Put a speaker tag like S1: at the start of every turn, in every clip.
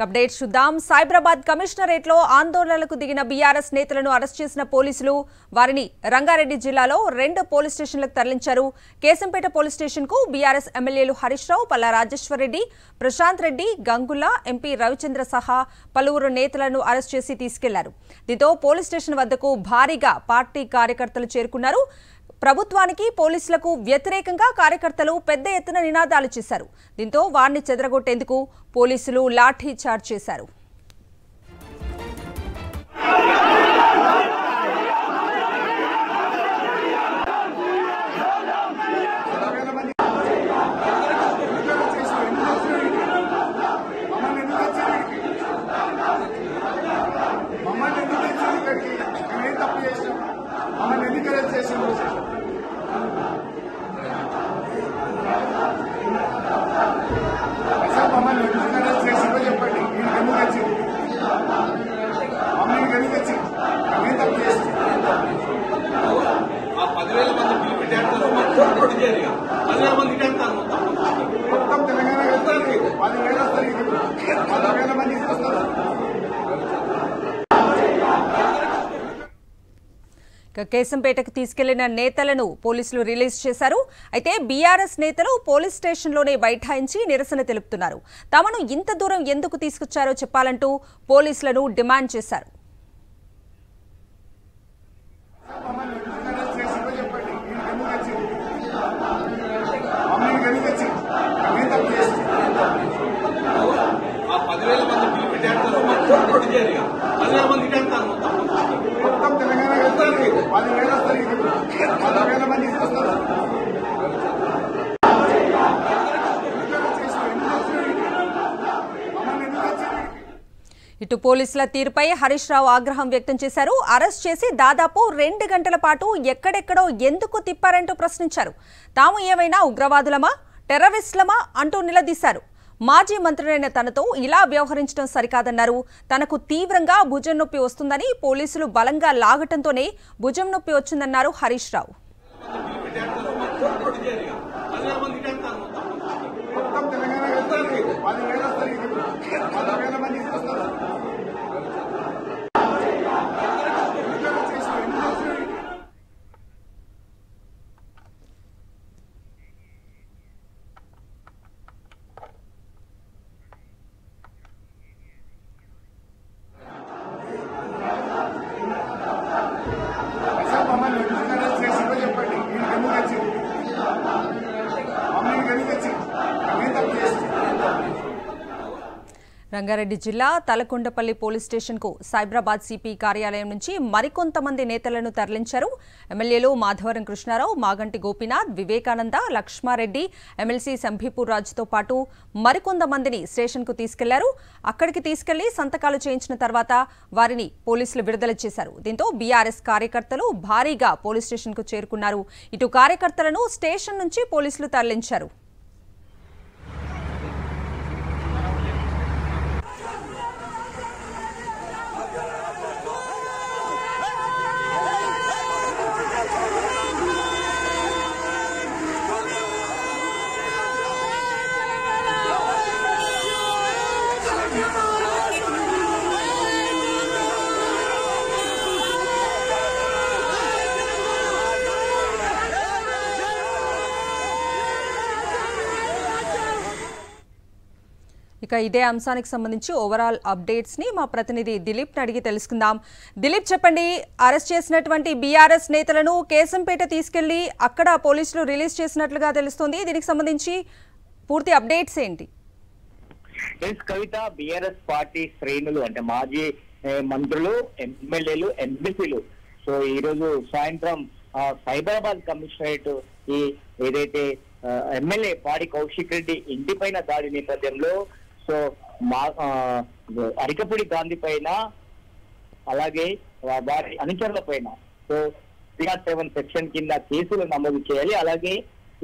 S1: Updates చూద్దాం. సైబరాబాద్ కమిషనరేట్లో ఆందోళనలకు దిగిన BRS నేతలను అరెస్ట్ చేసిన పోలీసులు వారిని రంగారెడ్డి జిల్లాలో 2 పోలీస్ స్టేషన్లకు తరలించారు. కేశంపేట పోలీస్ స్టేషన్ కు బీఆర్ఎస్ ఎమ్మెల్యేలు హరీష్ రావు, పల్లా రాజేశ్వర్ రెడ్డి, ప్రశాంత్ రెడ్డి, గంగుల, ఎంపీ రవిచంద్ర సహా పలువురు నేతలను అరెస్ట్ చేసి తీసుకెళ్లారు. దీంతో పోలీస్ స్టేషన్ వద్దకు భారీగా పార్టీ కార్యకర్తలు చేరుకున్నారు. ప్రభుత్వానికి పోలీసులకు వ్యతిరేకంగా కార్యకర్తలు పెద్ద ఎత్తున నినాదాలు చేశారు. దీంతో వారిని చెదరగొట్టేందుకు పోలీసులు లాఠీ చార్జ్ చేశారు. కేశంపేటకు తీసుకెళ్లిన నేతలను పోలీసులు రిలీజ్ చేశారు. అయితే బీఆర్ఎస్ నేతలు పోలీస్ స్టేషన్లోనే బైఠాయించి నిరసన తెలుపుతున్నారు. తమను ఇంత దూరం ఎందుకు తీసుకొచ్చారో చెప్పాలంటూ పోలీసులను డిమాండ్ చేశారు. ఇటు పోలీసుల తీరుపై హరీష్ రావు ఆగ్రహం వ్యక్తం చేశారు. అరెస్ట్ చేసి దాదాపు 2 గంటల పాటు ఎక్కడెక్కడో ఎందుకు తిప్పారంటూ ప్రశ్నించారు. తాము ఏమైనా ఉగ్రవాదులమా, టెర్రరిస్టులమా అంటూ నిలదీశారు. మాజీ మంత్రులైన తనతో ఇలా వ్యవహరించడం సరికాదన్నారు. తనకు తీవ్రంగా భుజం నొప్పి వస్తుందని పోలీసులు బలంగా లాగటంతోనే భుజం నొప్పి వచ్చిందన్నారు హరీష్ రావు. రంగారెడ్డి జిల్లా తలకొండపల్లి పోలీస్ స్టేషన్ కు సైబరాబాద్ సిపి కార్యాలయం నుంచి మరికొంతమంది నేతలను తరలించారు. ఎమ్మెల్యేలు మాధవరం కృష్ణారావు, మాగంటి గోపీనాథ్, వివేకానంద, లక్ష్మారెడ్డి, ఎమ్మెల్సీ సంభీపూర్ రాజుతో పాటు మరికొంతమందిని స్టేషన్ కు తీసుకెళ్లారు. అక్కడికి తీసుకెళ్లి సంతకాలు చేయించిన తర్వాత వారిని పోలీసులు విడుదల చేశారు. దీంతో బీఆర్ఎస్ కార్యకర్తలు భారీగా పోలీస్ స్టేషన్ కు చేరుకున్నారు. ఇటు కార్యకర్తలను స్టేషన్ నుంచి పోలీసులు తరలించారు. ఇక ఇదే అంశానికి సంబంధించి ఓవరాల్ అప్డేట్స్ ని మా ప్రతినిధి దిలీప్ అడిగి తెలుసుకుందాం. దిలీప్, చెప్పండి, అరెస్ట్ చేసినటువంటి బీఆర్ఎస్ నేతలను కేశంపేట తీసుకెళ్లి అక్కడ పోలీసులు రిలీజ్ చేసినట్లుగా తెలుస్తోంది. దీనికి సంబంధించి పూర్తి అప్డేట్స్ ఏంటి?
S2: కవిత, బీఆర్ఎస్ పార్టీ శ్రేణులు అంటే మాజీ మంత్రులు, ఎమ్మెల్యేలు, ఎంపీలు సో ఈ రోజు సాయంత్రం సైబరాబాద్ కమిషనరేట్ ఈ ఏదైతే ఎమ్మెల్యే పాడి కౌశిక్ రెడ్డి ఇంటిపైన దాడి నేపథ్యంలో సో అరికపూడి గాంధీ పైన అలాగే వారి అనుచరుల పైన సో 307 సెక్షన్ కింద కేసులు నమోదు చేయాలి. అలాగే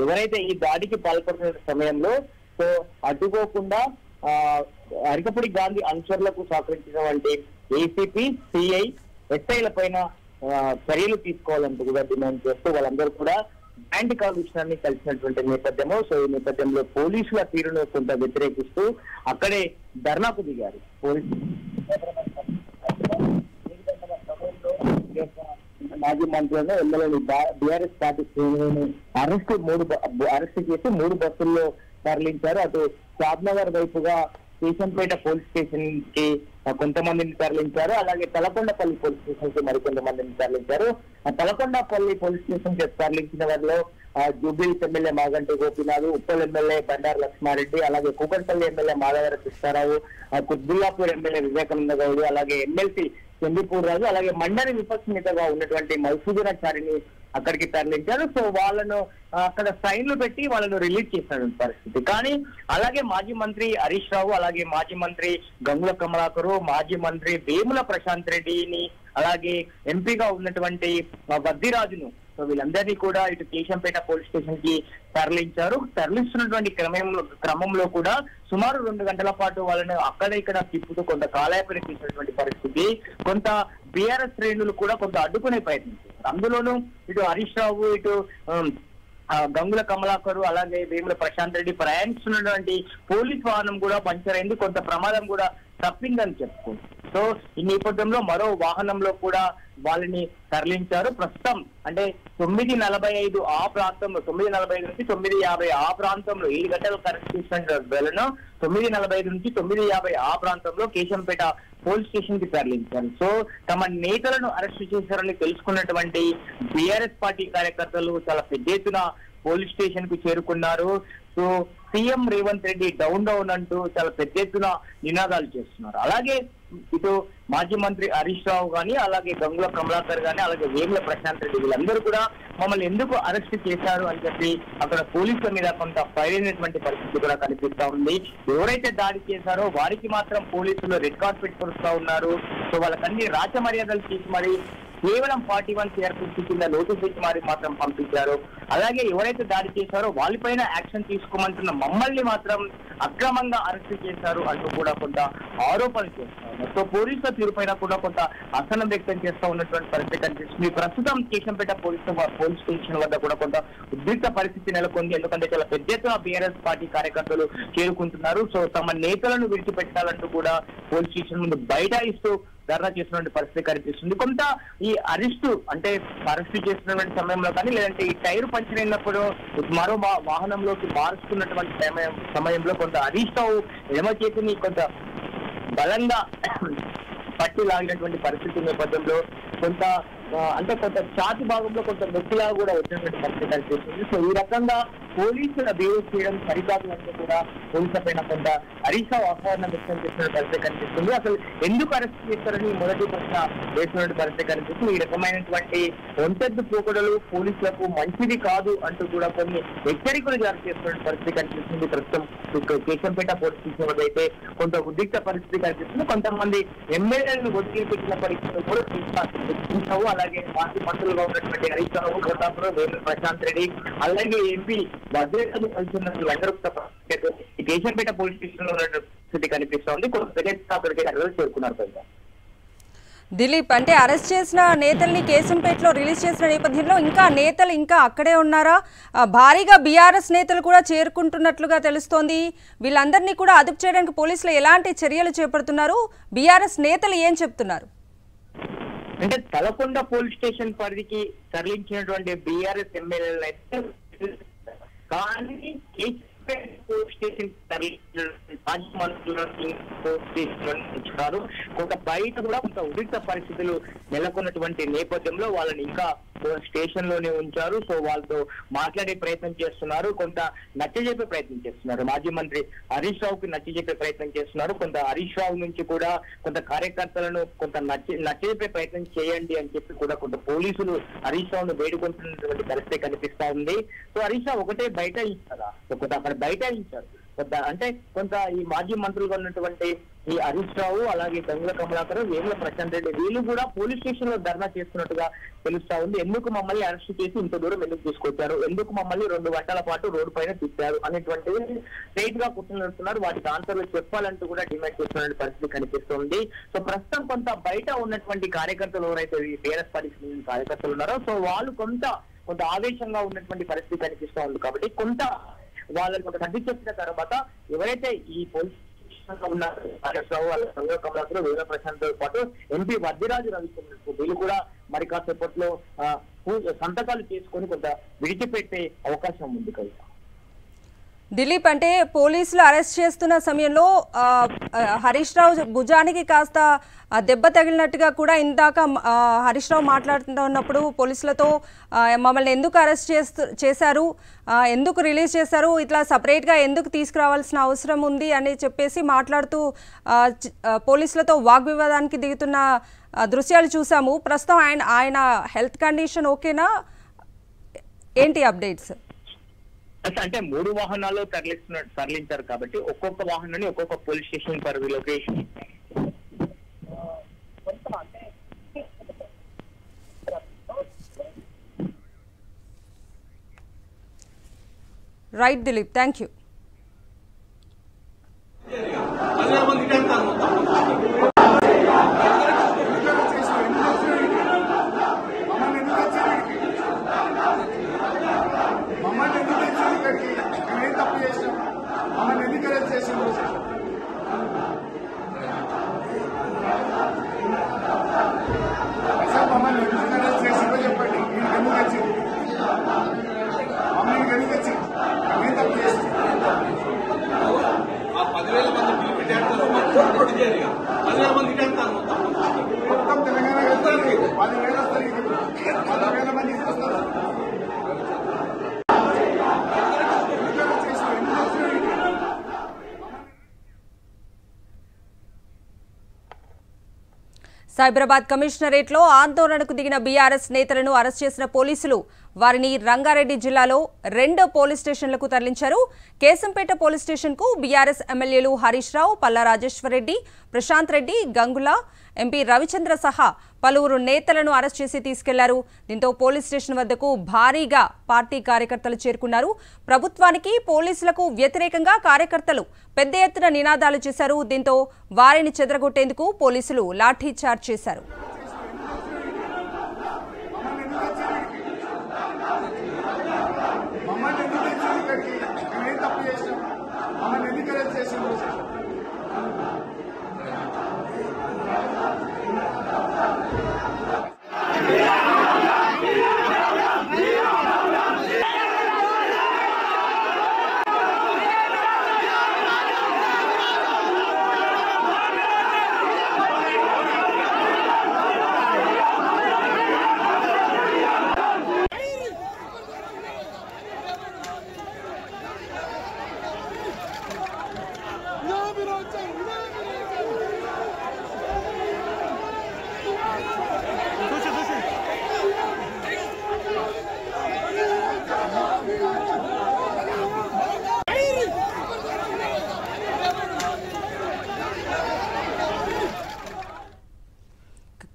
S2: ఎవరైతే ఈ దాడికి పాల్పడుతున్న సమయంలో సో అడ్డుకోకుండా అరికపూడి గాంధీ అనుచరులకు సహకరించినటువంటి ఏసీపీ, సిఐ, ఎస్ఐల పైన చర్యలు తీసుకోవాలంటూ కూడా డిమాండ్ చేస్తూ వాళ్ళందరూ కూడా బ్యాండ్ కాలుష్యాన్ని కలిసినటువంటి నేపథ్యము. సో ఈ నేపథ్యంలో పోలీసుల తీరును కొంత వ్యతిరేకిస్తూ అక్కడే ధర్నాకు దిగారు పోలీసులు. మాజీ మంత్రులను ఎమ్మెల్యేలు బీఆర్ఎస్ పార్టీ శ్రేణులను అరెస్ట్ చేసి 3 బస్సుల్లో తరలించారు. అటు షాద్నగర్ వైపుగా కేశంపేట పోలీస్ స్టేషన్ కి కొంతమందిని తరలించారు. అలాగే తలకొండపల్లి పోలీస్ స్టేషన్ కి మరికొంతమందిని తరలించారు. తలకొండపల్లి పోలీస్ స్టేషన్ కి తరలించిన వారిలో జూబిల్స్ ఎమ్మెల్యే మాగంటి గోపీనాథ్, ఉప్పల్ ఎమ్మెల్యే బండారు లక్ష్మారెడ్డి, అలాగే కూకట్పల్లి ఎమ్మెల్యే మాధవర కృష్ణారావు, కుత్బుల్లాపూర్ ఎమ్మెల్యే వివేకానంద గౌడ్, అలాగే ఎమ్మెల్సీ చందీపూర్ రాజు, అలాగే మండలి విపక్ష నేతగా ఉన్నటువంటి మధుసూదనాచారిని అక్కడికి తరలించారు. సో వాళ్ళను అక్కడ సైన్లు పెట్టి వాళ్ళను రిలీజ్ చేసిన పరిస్థితి. కానీ అలాగే మాజీ మంత్రి హరీష్ రావు, అలాగే మాజీ మంత్రి గంగుల కమలాకరు, మాజీ మంత్రి వేముల ప్రశాంత్ రెడ్డిని, అలాగే ఎంపీగా ఉన్నటువంటి వద్దిరాజును, సో వీళ్ళందరినీ కూడా ఇటు కేశంపేట పోలీస్ స్టేషన్ కి తరలించారు. తరలిస్తున్నటువంటి క్రమంలో కూడా సుమారు 2 గంటల పాటు వాళ్ళని అక్కడ ఇక్కడ తిప్పుతూ కొంత కాలయాపన చేసినటువంటి పరిస్థితి. కొంత బీఆర్ఎస్ శ్రేణులు కూడా కొంత అడ్డుకునే ప్రయత్నించారు. అందులోనూ ఇటు హరీష్ రావు, ఇటు గంగుల కమలాకరు, అలాగే వేముల ప్రశాంత్ రెడ్డి ప్రయాణిస్తున్నటువంటి పోలీస్ వాహనం కూడా పంచర్ అయింది. కొంత ప్రమాదం కూడా తప్పిందని చెప్పుకోండి. సో ఈ నేపథ్యంలో మరో వాహనంలో కూడా వాళ్ళని తరలించారు. ప్రస్తుతం అంటే 9:45 ఆ ప్రాంతంలో, 9:45 నుంచి 9:50 ఆ ప్రాంతంలో 7 గంటలు అరెస్ట్ చేసిన వేళను 9:45 నుంచి 9:50 ఆ ప్రాంతంలో కేశంపేట పోలీస్ స్టేషన్ కి తరలించారు. సో తమ నేతలను అరెస్ట్ చేశారని తెలుసుకున్నటువంటి బీఆర్ఎస్ పార్టీ కార్యకర్తలు చాలా పెద్ద ఎత్తున పోలీస్ స్టేషన్ కు చేరుకున్నారు. So CM Revanth Reddy down అంటూ చాలా పెద్ద ఎత్తున నినాదాలు చేస్తున్నారు. అలాగే ఇటు మాజీ మంత్రి హరీష్ రావు గాని, అలాగే గంగుల కమలాకర్ గాని, అలాగే వేముల ప్రశాంత్ రెడ్డి వీళ్ళందరూ కూడా మమ్మల్ని ఎందుకు అరెస్ట్ చేశారు అని చెప్పి అక్కడ పోలీసుల మీద కొంత ఫైర్ అయినటువంటి పరిస్థితి కూడా కనిపిస్తా ఉంది. ఎవరైతే దాడి చేశారో వారికి మాత్రం పోలీసులు రెడ్ కార్పెట్ కొరుస్తా ఉన్నారు. సో వాళ్ళకన్నీ రాచ మర్యాదలు చేసి మరి కేవలం 41 CRPC కింద నోటీస్ ఇచ్చి మరి మాత్రం పంపించారు. అలాగే ఎవరైతే దాడి చేశారో వాళ్ళపైన యాక్షన్ తీసుకోమంటున్న మమ్మల్ని మాత్రం అక్రమంగా అరెస్ట్ చేశారు అంటూ కూడా కొంత ఆరోపణలు చేస్తున్నారు. సో పోలీసుల తీరుపైన కూడా కొంత అసహనం వ్యక్తం చేస్తూ ఉన్నటువంటి పరిస్థితి కనిపిస్తుంది. ప్రస్తుతం కేశంపేట పోలీస్ స్టేషన్ వద్ద కూడా కొంత ఉద్రిక్త పరిస్థితి నెలకొంది. ఎందుకంటే చాలా పెద్ద ఎత్తున బీఆర్ఎస్ పార్టీ కార్యకర్తలు చేరుకుంటున్నారు. సో తమ నేతలను విడిచిపెట్టాలంటూ కూడా పోలీస్ స్టేషన్ ముందు బైఠాయిస్తూ ధర్నా చేస్తున్నటువంటి పరిస్థితి కనిపిస్తుంది. కొంత ఈ అరెస్టు అంటే అరెస్ట్ చేస్తున్నటువంటి సమయంలో కానీ, లేదంటే ఈ టైర్ పంచర్ అయినప్పుడు మరో వాహనంలోకి మారుస్తున్నటువంటి సమయంలో కొంత హరీష్ రావు ఎడమ చేతిని కొంత బలంగా పట్టి లాగినటువంటి పరిస్థితి నేపథ్యంలో కొంత అంటే కొంత ఛాతి భాగంలో కొంత నొప్పిలా కూడా వచ్చినటువంటి పరిస్థితి కనిపిస్తుంది. సో ఈ రకంగా పోలీసుల బిహేవ్ చేయడం సరికాదు అంటూ కూడా పోలీసుల పైన కొంత హరీష్ రావు అసహనం వ్యక్తం చేస్తున్న పరిస్థితి కనిపిస్తుంది. అసలు ఎందుకు అరెస్ట్ చేస్తారని మొదటి ప్రశ్న వేస్తున్న పరిస్థితి కనిపిస్తుంది. ఈ రకమైనటువంటి ఒంటెద్దు పోకడలు పోలీసులకు మంచిది కాదు అంటూ కూడా కొన్ని హెచ్చరికలు జారీ చేస్తున్న పరిస్థితి కనిపిస్తుంది. ప్రస్తుతం కేశంపేట పోలీస్ స్టేషన్ వద్ద అయితే కొంత ఉద్రిక్త పరిస్థితి కనిపిస్తుంది. కొంతమంది ఎమ్మెల్యేలను వదిలిపెట్టిన పరిస్థితులు కూడా అలాగే మాజీ మంత్రులుగా ఉన్నటువంటి హరీష్ రావు, ప్రతాపరావు, వేముల ప్రశాంత్ రెడ్డి, అలాగే ఎంపీ భద్రతను కలిసిన వీళ్ళందరూ ఈ కేశంపేట పోలీస్ స్టేషన్ లో ఉన్న స్థితి కనిపిస్తా ఉంది. అక్కడికి చేరుకున్నారు.
S1: దిలీప్, అంటే అరెస్ట్ చేసిన నేతల్ని కేశంపేటలో రిలీజ్ చేసిన నేపథ్యంలో ఇంకా నేతలు ఇంకా అక్కడే ఉన్నారా? భారీగా బీఆర్ఎస్ నేతలు కూడా చేరుకుంటున్నట్లుగా తెలుస్తోంది. వీళ్ళందరినీ కూడా అదుపు చేయడానికి పోలీసులు ఎలాంటి చర్యలు చేపడుతున్నారు? బీఆర్ఎస్ నేతలు ఏం చెప్తున్నారు?
S2: అంటే తలకొండ పోలీస్ స్టేషన్ పరిధికి తరలించినటువంటి బీఆర్ఎస్ ఎమ్మెల్యేలు అయితే కానీ పోలీస్ స్టేషన్ మాజీ మంత్రులు కొంత బయట కూడా కొంత ఉద్రిక్త పరిస్థితులు నెలకొన్నటువంటి నేపథ్యంలో వాళ్ళని ఇంకా స్టేషన్ లోనే ఉంచారు. సో వాళ్ళతో మాట్లాడే ప్రయత్నం చేస్తున్నారు, కొంత నచ్చజెప్పే ప్రయత్నం చేస్తున్నారు. మాజీ మంత్రి హరీష్ రావుకి నచ్చజెప్పే ప్రయత్నం చేస్తున్నారు. కొంత హరీష్ రావు నుంచి కూడా కొంత కార్యకర్తలను కొంత నచ్చజెప్పే ప్రయత్నం చేయండి అని చెప్పి కూడా కొంత పోలీసులు హరీష్ రావును వేడుకుంటున్నటువంటి పరిస్థితి కనిపిస్తా ఉంది. సో హరీష్ రావు ఒకటే బైఠాయించారా? కొంత అక్కడ బైఠాయించారు. అంటే కొంత ఈ మాజీ మంత్రులుగా ఉన్నటువంటి ఈ హరీష్ రావు, అలాగే గంగుల కమలాకర్, వేముల ప్రశాంత్ రెడ్డి వీళ్ళు కూడా పోలీస్ స్టేషన్ లో ధర్నా చేస్తున్నట్టుగా తెలుస్తా ఉంది. ఎందుకు మమ్మల్ని అరెస్ట్ చేసి ఇంత దూరం ఎందుకు తీసుకొచ్చారు, ఎందుకు మమ్మల్ని 2 గంటల పాటు రోడ్డు పైన తిప్పారు అనేటువంటిది స్ట్రైట్ గా కూర్చున్నారు. వాటికి ఆన్సర్లు చెప్పాలంటూ కూడా డిమాండ్ చేస్తున్న పరిస్థితి కనిపిస్తుంది. సో ప్రస్తుతం కొంత బయట ఉన్నటువంటి కార్యకర్తలు ఎవరైతే బీఆర్ఎస్ పార్టీ కార్యకర్తలు ఉన్నారో సో వాళ్ళు కొంత కొంత ఆవేశంగా ఉన్నటువంటి పరిస్థితి కనిపిస్తూ ఉంది. కాబట్టి కొంత వాళ్ళని కొంత నడ్డి చెప్పిన తర్వాత ఎవరైతే ఈ పోలీస్ వేద ప్రశాంత్ తో పాటు ఎంపీ వద్దిరాజు రవికుమార్ వీళ్ళు కూడా మరి కాసేపట్లో సంతకాలు చేసుకొని కొంత విడిచిపెట్టే అవకాశం ఉంది. కవిత
S1: దిలీప్, అంటే పోలీసులు అరెస్ట్ చేస్తున్న సమయంలో హరీష్ రావు భుజానికి కాస్త దెబ్బ తగిలినట్టుగా కూడా ఇందాక హరీష్ రావు మాట్లాడుతున్నప్పుడు పోలీసులతో మమ్మల్ని ఎందుకు అరెస్ట్ చేశారు, ఎందుకు రిలీజ్ చేశారు, ఇట్లా సపరేట్గా ఎందుకు తీసుకురావాల్సిన అవసరం ఉంది అని చెప్పేసి మాట్లాడుతూ పోలీసులతో వాగ్వివాదానికి దిగుతున్న దృశ్యాలు చూసాము. ప్రస్తుతం ఆయన హెల్త్ కండిషన్ ఓకేనా, ఏంటి అప్డేట్స్?
S2: అంటే 3 వాహనాలు తరలించారు కాబట్టి ఒక్కొక్క వాహనాన్ని ఒక్కొక్క పోలీస్ స్టేషన్ పరిధిలోకి
S1: right Dilip, thank you. Cyberabad కమిషనరేట్లో ఆందోళనకు దిగిన బీఆర్ఎస్ నేతలను అరెస్ట్ చేసిన పోలీసులు వారిని రంగారెడ్డి జిల్లాలో 2 పోలీస్ స్టేషన్లకు తరలించారు. కేశంపేట పోలీస్ స్టేషన్కు బీఆర్ఎస్ ఎమ్మెల్యేలు హరీష్ రావు, పల్లా రాజేశ్వర్ రెడ్డి, ప్రశాంత్ రెడ్డి, గంగుల, ఎంపీ రవిచంద్ర సహా పలువురు నేతలను అరెస్ట్ చేసి తీసుకెళ్లారు. దీంతో పోలీస్ స్టేషన్ వద్దకు భారీగా పార్టీ కార్యకర్తలు చేరుకున్నారు. ప్రభుత్వానికి పోలీసులకు వ్యతిరేకంగా కార్యకర్తలు పెద్ద ఎత్తున నినాదాలు చేశారు. దీంతో వారిని చెదరగొట్టేందుకు పోలీసులు లాఠీ చార్జ్ చేశారు.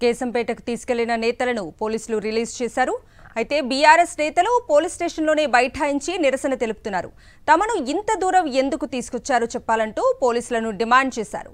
S1: కేశంపేటకు తీసుకెళ్లిన నేతలను పోలీసులు రిలీజ్ చేశారు. అయితే బీఆర్ఎస్ నేతలు పోలీస్ స్టేషన్లోనే బైఠాయించి నిరసన తెలుపుతున్నారు. తమను ఇంత దూరం ఎందుకు తీసుకొచ్చారో చెప్పాలంటూ పోలీసులను డిమాండ్ చేశారు.